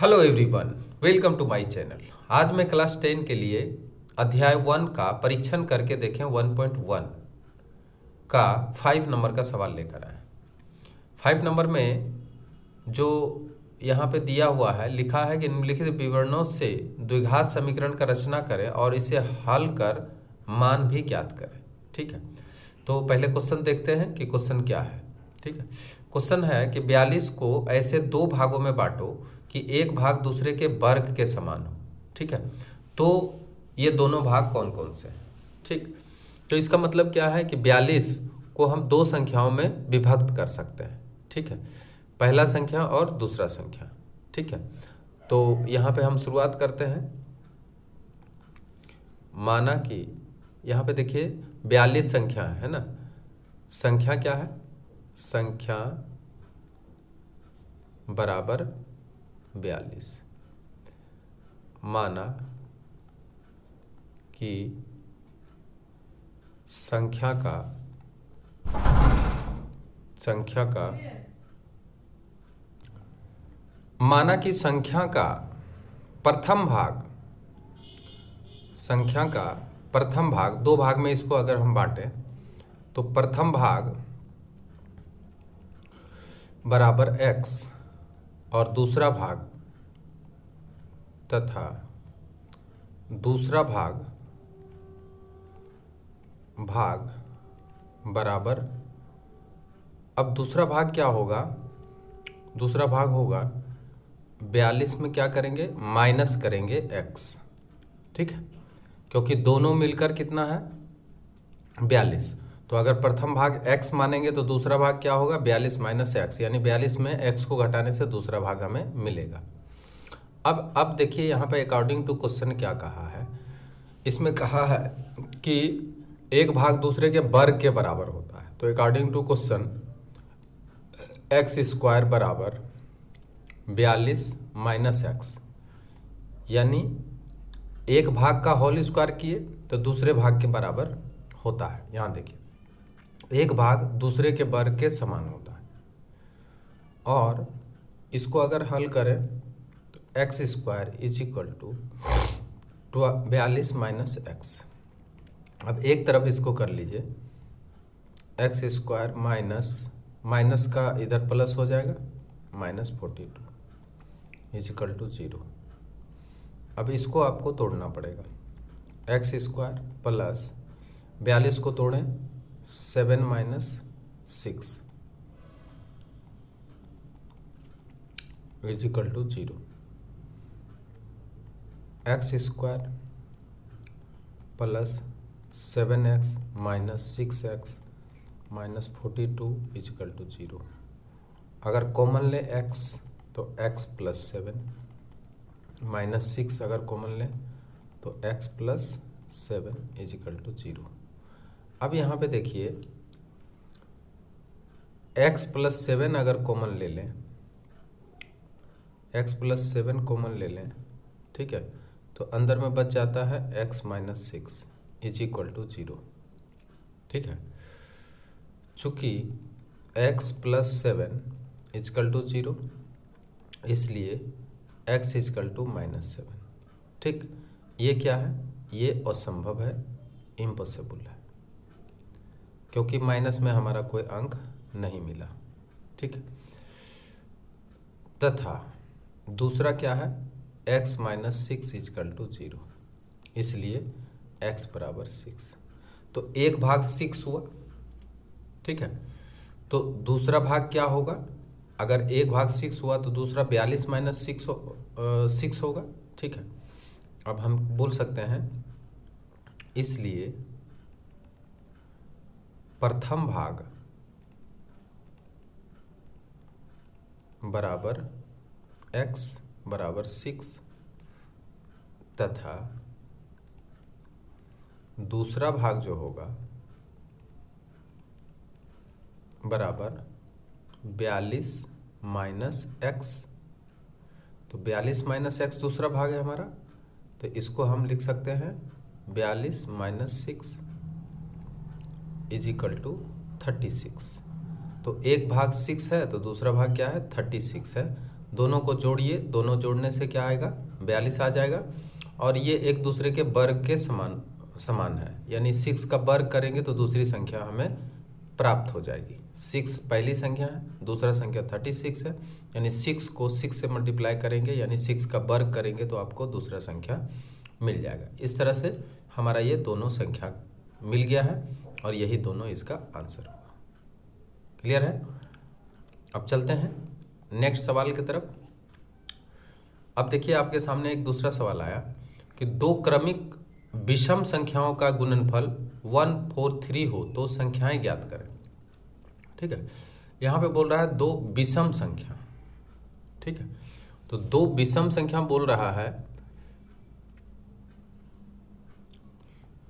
Hello everyone, welcome to my channel. आज मैं class 10 के लिए अध्याय 1 का परीक्षण करके देखें 1.1 का 5 नंबर का सवाल लेकर आए। 5 नंबर में जो यहाँ पे दिया हुआ है, लिखा है कि निम्नलिखित विवरणों से द्विघात समीकरण का रचना करें और इसे हल कर मान भी ज्ञात करें। ठीक है, तो पहले क्वेश्चन देखते हैं कि क्वेश्चन क्या है। ठीक है, क्वेश्चन है कि 42 को ऐसे दो भागों में बांटो कि एक भाग दूसरे के वर्ग के समान हो। ठीक है, तो ये दोनों भाग कौन कौन से हैं। ठीक, तो इसका मतलब क्या है कि 42 को हम दो संख्याओं में विभक्त कर सकते हैं। ठीक है, पहला संख्या और दूसरा संख्या। ठीक है, तो यहाँ पे हम शुरुआत करते हैं। माना कि यहाँ पे देखिए 42 संख्या है ना। संख्या क्या है? संख्या बराबर 42। माना कि संख्या का माना कि संख्या का प्रथम भाग दो भाग में इसको अगर हम बांटें तो प्रथम भाग बराबर x और दूसरा भाग तथा दूसरा भाग बराबर, अब दूसरा भाग क्या होगा? दूसरा भाग होगा 42 में क्या करेंगे? माइनस करेंगे x। ठीक है, क्योंकि दोनों मिलकर कितना है? 42। तो अगर प्रथम भाग x मानेंगे तो दूसरा भाग क्या होगा? 42 माइनस x, यानी 42 में x को घटाने से दूसरा भाग हमें मिलेगा। अब देखिए यहाँ पे अकॉर्डिंग टू क्वेश्चन क्या कहा है। इसमें कहा है कि एक भाग दूसरे के वर्ग के बराबर होता है। तो according to question x square बराबर 42 माइनस एक्स, यानी एक भाग का होल स्क्वायर किए तो दूसरे भाग के बराबर होता है। यहाँ देखिए, एक भाग दूसरे के वर्ग के समान होता है। और इसको अगर हल करें तो x square is equal to 42 minus x. अब एक तरफ इसको कर लीजिए, एक्स स्क्वायर माइनस का इधर प्लस हो जाएगा, माइनस 42 इज इक्वल टू 0। अब इसको आपको तोड़ना पड़ेगा। एक्स स्क्वायर प्लस 42 को तोड़ें, 7 minus 6 is equal to 0। X square plus 7x minus 6x minus 42 is equal to 0। अगर कॉमन ले x तो x प्लस 7 माइनस 6, अगर कॉमन ले तो x plus 7 is equal to 0। अब यहाँ पे देखिए x प्लस 7 अगर कॉमन ले लें, x प्लस 7 कॉमन ले लें, ठीक है, तो अंदर में बच जाता है x minus 6 is equal to 0। ठीक है, चूंकि x plus 7 is equal to 0, इसलिए x is equal to minus 7। ठीक, ये क्या है? ये असंभव है, इम्पॉसिबल है, क्योंकि माइनस में हमारा कोई अंक नहीं मिला। ठीक है, तथा दूसरा क्या है? x minus 6 is equal to 0, इसलिए x बराबर 6। तो एक भाग 6 हुआ। ठीक है, तो दूसरा भाग क्या होगा? अगर एक भाग 6 हुआ तो दूसरा 42 माइनस 6 होगा। ठीक है, अब हम बोल सकते हैं, इसलिए प्रथम भाग बराबर x बराबर 6 तथा दूसरा भाग जो होगा बराबर 42 माइनस एक्स। तो 42 माइनस एक्स दूसरा भाग है हमारा, तो इसको हम लिख सकते हैं 42 माइनस 6 इज इक्वल टू 36। तो एक भाग 6 है तो दूसरा भाग क्या है? 36 है। दोनों को जोड़िए, दोनों जोड़ने से क्या आएगा, 42 आ जाएगा। और ये एक दूसरे के वर्ग के समान है, यानी 6 का वर्ग करेंगे तो दूसरी संख्या हमें प्राप्त हो जाएगी। 6 पहली संख्या है, दूसरा संख्या 36 है, यानी 6 को 6 से मल्टीप्लाई करेंगे, यानी 6 का वर्ग करेंगे तो आपको दूसरा संख्या मिल जाएगा। इस तरह से हमारा ये दोनों संख्या मिल गया है और यही दोनों इसका आंसर होगा। क्लियर है? अब चलते हैं नेक्स्ट सवाल की तरफ। अब देखिए आपके सामने एक दूसरा सवाल आया कि दो क्रमिक विषम संख्याओं का गुणनफल 143 हो तो संख्याएं ज्ञात करें। ठीक है, यहां पे बोल रहा है दो विषम संख्या। ठीक है, तो दो विषम संख्या बोल रहा है,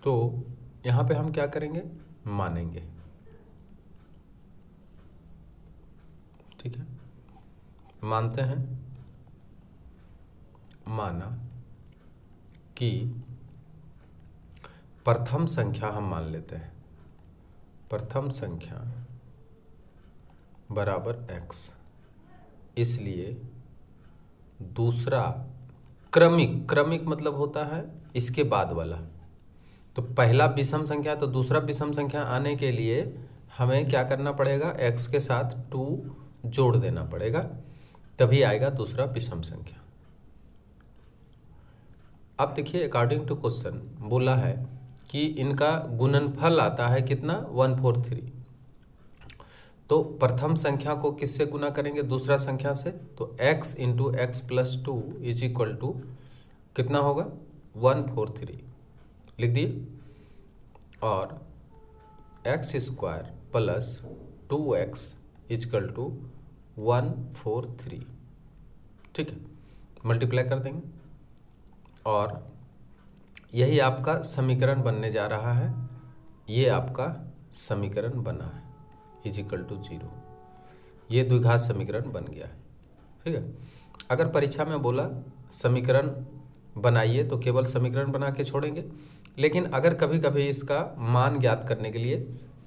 तो यहां पे हम क्या करेंगे, मानेंगे। ठीक है, मानते हैं, माना कि प्रथम संख्या हम मान लेते हैं, प्रथम संख्या बराबर x, इसलिए दूसरा क्रमिक, क्रमिक मतलब होता है इसके बाद वाला। तो पहला विषम संख्या, तो दूसरा विषम संख्या आने के लिए हमें क्या करना पड़ेगा, x के साथ 2 जोड़ देना पड़ेगा, तभी आएगा दूसरा विषम संख्या। अब देखिए अकॉर्डिंग टू क्वेश्चन बोला है कि इनका गुणनफल आता है कितना, 143। तो प्रथम संख्या को किससे गुना करेंगे, दूसरा संख्या से, तो x into x plus 2 is equal to कितना होगा, 143 लिख दिए, और x square plus 2x is equal to 143। ठीक है, मल्टीप्लाई कर देंगे और यही आपका समीकरण बनने जा रहा है। ये आपका समीकरण बना है इजिकल टू 0, ये द्विघात समीकरण बन गया है। ठीक है, अगर परीक्षा में बोला समीकरण बनाइए तो केवल समीकरण बना के छोड़ेंगे, लेकिन अगर कभी कभी इसका मान ज्ञात करने के लिए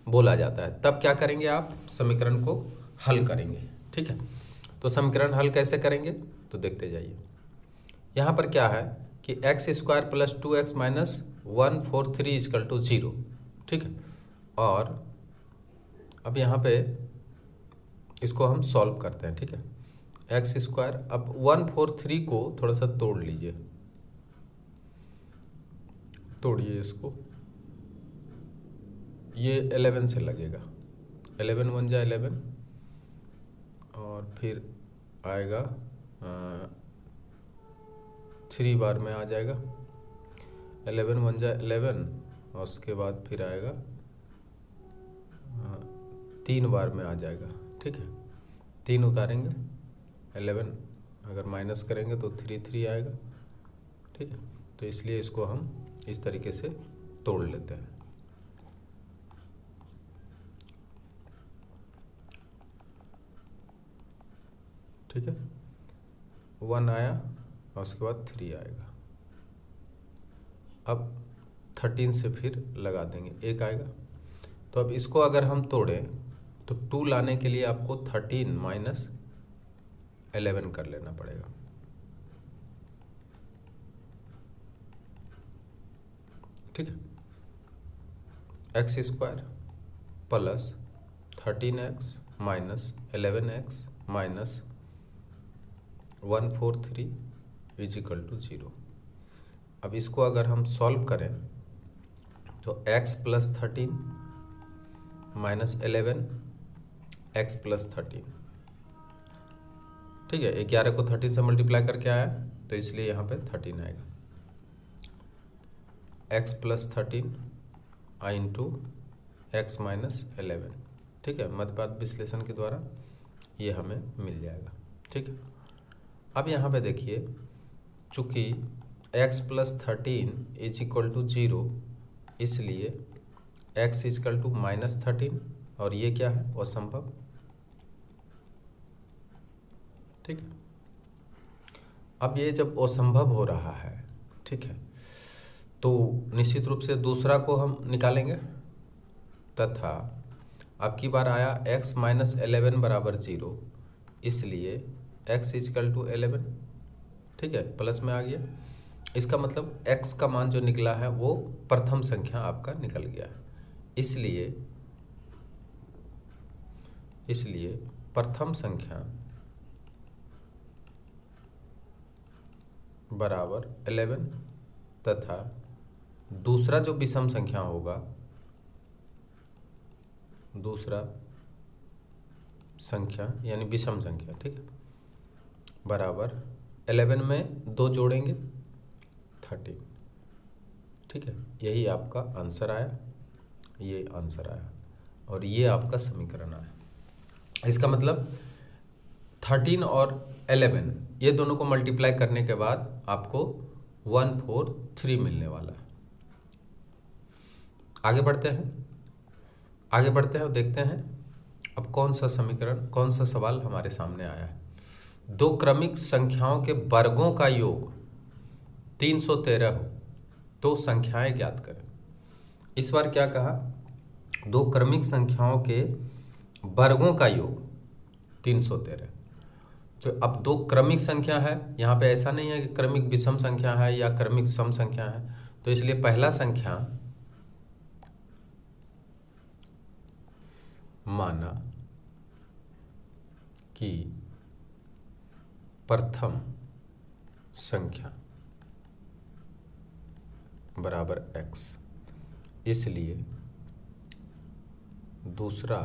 बोला जाता है तब क्या करेंगे, आप समीकरण को हल करेंगे। ठीक है, तो समीकरण हल कैसे करेंगे तो देखते जाइए। यहाँ पर क्या है कि x square plus 2x minus 143 is equal to 0। ठीक है, और अब यहाँ पे इसको हम सॉल्व करते हैं। ठीक है, एक्स स्क्वायर, अब 143 को थोड़ा सा तोड़ लीजिए, तोड़िए इसको, ये 11 से लगेगा, 11 1 जा 11 और फिर आएगा 3 बार में आ जाएगा, 11 1 जा 11 और उसके बाद फिर आएगा 3 बार में आ जाएगा। ठीक है, 3 उतारेंगे, 11 अगर माइनस करेंगे तो 3 3 आएगा। ठीक है, तो इसलिए इसको हम इस तरीके से तोड़ लेते हैं। ठीक है, 1 आया और उसके बाद 3 आएगा। अब 13 से फिर लगा देंगे, 1 आएगा। तो अब इसको अगर हम तोड़ें तो 2 लाने के लिए आपको 13 माइनस 11 कर लेना पड़ेगा। ठीक है, x square plus 13x minus 11x minus 143 is equal to 0। अब इसको अगर हम सॉल्व करें तो x plus 13 minus 11 x plus 13। ठीक है, 11 को 13 से मल्टीप्लाई करके आया तो इसलिए यहाँ पे 13 आएगा, x प्लस 13 आई इंटू एक्स माइनस 11। ठीक है, मध्यपात विश्लेषण के द्वारा ये हमें मिल जाएगा। ठीक है, अब यहाँ पे देखिए, चूँकि x plus 13 is equal to 0, इसलिए x इजकल टू माइनस 13 और ये क्या है, असंभव। ठीक है, अब ये जब असंभव हो रहा है, ठीक है, तो निश्चित रूप से दूसरा को हम निकालेंगे, तथा अब की बार आया x माइनस 11 बराबर 0, इसलिए x इजकल टू 11, ठीक है, प्लस में आ गया। इसका मतलब x का मान जो निकला है वो प्रथम संख्या आपका निकल गया है। इसलिए प्रथम संख्या बराबर 11 तथा दूसरा जो विषम संख्या होगा, दूसरा संख्या यानी विषम संख्या, ठीक है, बराबर 11 में 2 जोड़ेंगे 13, ठीक है। यही आपका आंसर आया, ये आंसर आया और ये आपका समीकरण आया। इसका मतलब 13 और 11 ये दोनों को मल्टीप्लाई करने के बाद आपको 143 मिलने वाला है। आगे बढ़ते हैं और देखते हैं अब कौन सा समीकरण, कौन सा सवाल हमारे सामने आया है। दो क्रमिक संख्याओं के वर्गों का योग 313 हो तो संख्याएं ज्ञात करें। इस बार क्या कहा, दो क्रमिक संख्याओं के वर्गों का योग 313। तो अब दो क्रमिक संख्या है, यहाँ पे ऐसा नहीं है कि क्रमिक विषम संख्या है या क्रमिक सम संख्या है, तो इसलिए पहला संख्या माना कि प्रथम संख्या बराबर x, इसलिए दूसरा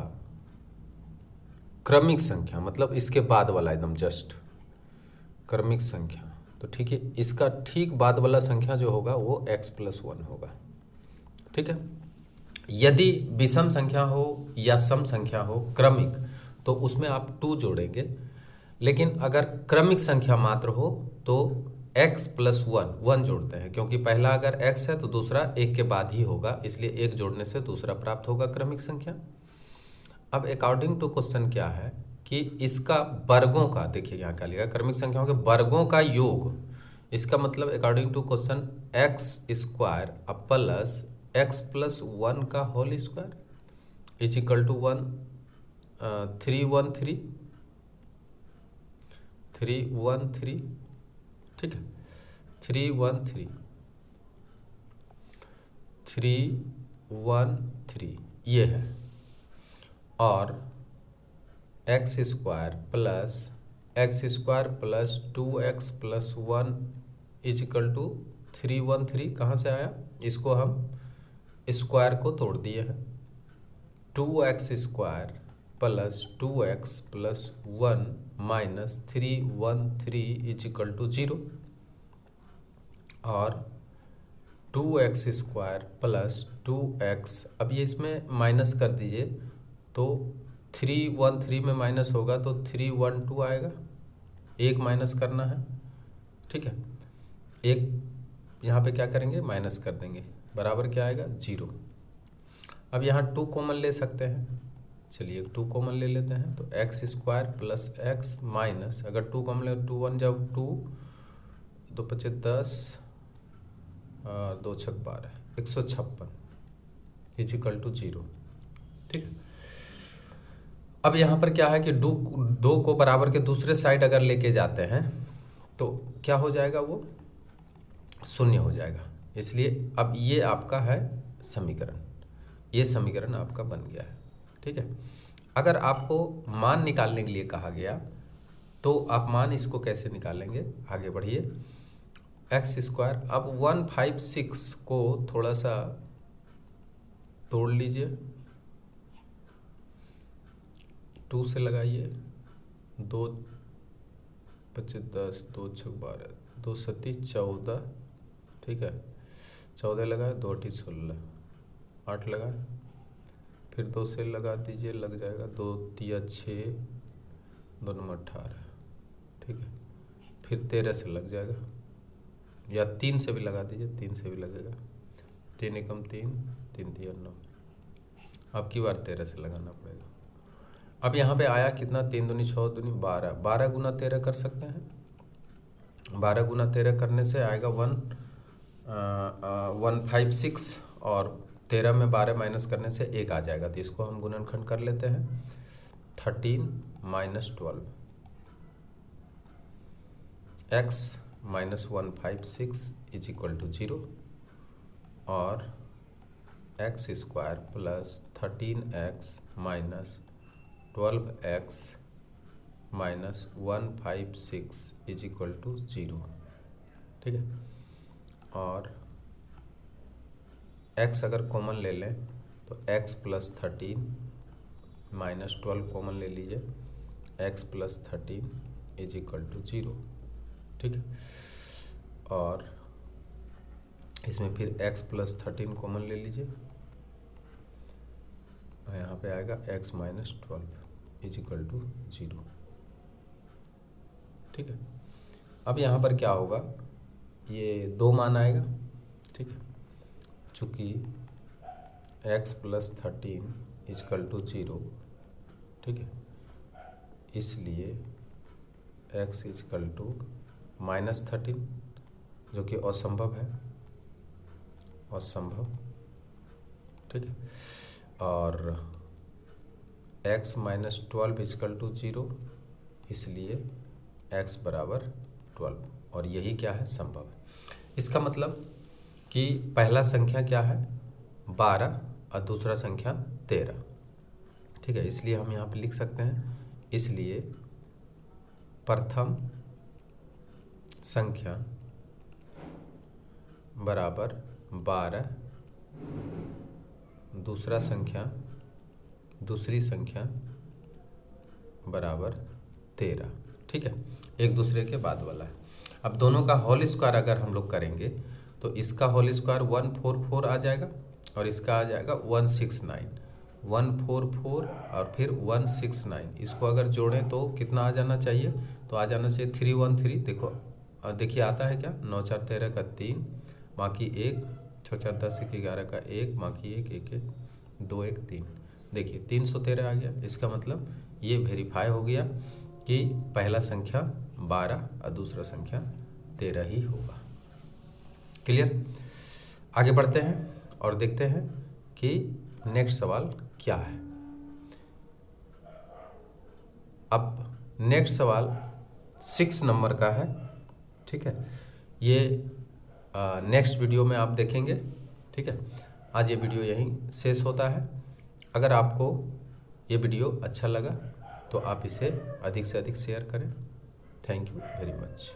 क्रमिक संख्या मतलब इसके बाद वाला एकदम जस्ट क्रमिक संख्या, तो ठीक है, इसका ठीक बाद वाला संख्या जो होगा वो x+1 होगा, ठीक है। यदि विषम संख्या हो या सम संख्या हो क्रमिक, तो उसमें आप 2 जोड़ेंगे, लेकिन अगर क्रमिक संख्या मात्र हो तो x+1 1 जोड़ते हैं, क्योंकि पहला अगर x है तो दूसरा 1 के बाद ही होगा, इसलिए 1 जोड़ने से दूसरा प्राप्त होगा क्रमिक संख्या। अब अकॉर्डिंग टू क्वेश्चन क्या है कि इसका वर्गों का, देखिए यहाँ क्या लिखा, क्रमिक संख्याओं के वर्गों का योग, इसका मतलब according to question x² plus x+1 का whole square is equal to 313, ठीक है, 313 ये है, और x² plus 2x+1 is equal to 313 कहाँ से आया, इसको हम स्क्वायर को तोड़ दिए हैं, 2x² plus 2x+1 minus 313 is equal to 0, और 2x² प्लस 2x, अब ये इसमें माइनस कर दीजिए, तो 313 में माइनस होगा तो 312 आएगा, एक माइनस करना है, ठीक है, एक यहाँ पे क्या करेंगे माइनस कर देंगे, बराबर क्या आएगा 0। अब यहाँ 2 कॉमन ले सकते हैं, चलिए 2 कॉमन ले लेते हैं, तो x² प्लस x माइनस, अगर 2 कॉमन ले 2 1 जब 2 2 5 10 और 2 6 12 156 इज इक्वल टू 0, ठीक है। अब यहाँ पर क्या है कि 2 को बराबर के दूसरे साइड अगर लेके जाते हैं तो क्या हो जाएगा, वो 0 हो जाएगा, इसलिए अब ये आपका है समीकरण, ये समीकरण आपका बन गया है, ठीक है। अगर आपको मान निकालने के लिए कहा गया तो आप मान इसको कैसे निकालेंगे, आगे बढ़िए, x², अब 156 को थोड़ा सा तोड़ लीजिए, 2 से लगाइए, 2 5 10 2 6 12 2 7 14, ठीक है, 14 लगाए, 2 8 16 8 लगाए, फिर 2 से लगा दीजिए, लग जाएगा, 2 3 6 2 9 18, ठीक है, फिर 13 से लग जाएगा, या 3 से भी लगा दीजिए, 3 से भी लगेगा, 3 एकम 3 3 3 9, अब की बार 13 से लगाना पड़ेगा। अब यहाँ पे आया कितना, 3 दूनी 6 दूनी 12, 12 गुना 13 कर सकते हैं, 12 गुना 13 करने से आएगा 156, और 13 में 12 माइनस करने से 1 आ जाएगा, तो इसको हम गुणनखंड कर लेते हैं, 13 - 12 x minus 156 is equal to 0 और x square plus 13x minus 12x minus 156 is equal to 0, ठीक है। और x अगर कॉमन ले लें तो x प्लस 13 माइनस 12 कॉमन ले लीजिए, x plus 13 is equal to 0, ठीक है। और इसमें फिर x प्लस 13 कॉमन ले लीजिए, यहाँ पे आएगा x minus 12 is equal to 0, ठीक है। अब यहाँ पर क्या होगा, ये 2 मान आएगा, ठीक है। चूँकि x प्लस 13 इजकल टू 0, ठीक है, इसलिए x इजकल टू माइनस 13 जो कि असंभव है, असंभव, ठीक है। और x माइनस 12 इजकल टू 0, इसलिए x बराबर 12, और यही क्या है, संभव है। इसका मतलब कि पहला संख्या क्या है, 12 और दूसरा संख्या 13, ठीक है। इसलिए हम यहाँ पे लिख सकते हैं, इसलिए प्रथम संख्या बराबर 12, दूसरी संख्या बराबर 13, ठीक है। एक दूसरे के बाद वाला है। अब दोनों का होल स्क्वायर अगर हम लोग करेंगे तो इसका होल स्क्वायर 144 आ जाएगा और इसका आ जाएगा 169, 144 और फिर 169। इसको अगर जोड़ें तो कितना आ जाना चाहिए, तो आ जाना चाहिए 313। देखो देखिए आता है क्या, 9 4 13 का 3, बाकी 1, 6 4 10 1 11 का 1, बाकी 1 1 1 2 1 3, देखिए 313 आ गया। इसका मतलब ये वेरीफाई हो गया कि पहला संख्या 12 और दूसरा संख्या 13 ही होगा। क्लियर। आगे बढ़ते हैं और देखते हैं कि नेक्स्ट सवाल क्या है। अब नेक्स्ट सवाल 6 नंबर का है, ठीक है। ये नेक्स्ट वीडियो में आप देखेंगे, ठीक है। आज ये वीडियो यहीं शेष होता है। अगर आपको ये वीडियो अच्छा लगा तो आप इसे अधिक से अधिक शेयर करें। Thank you very much.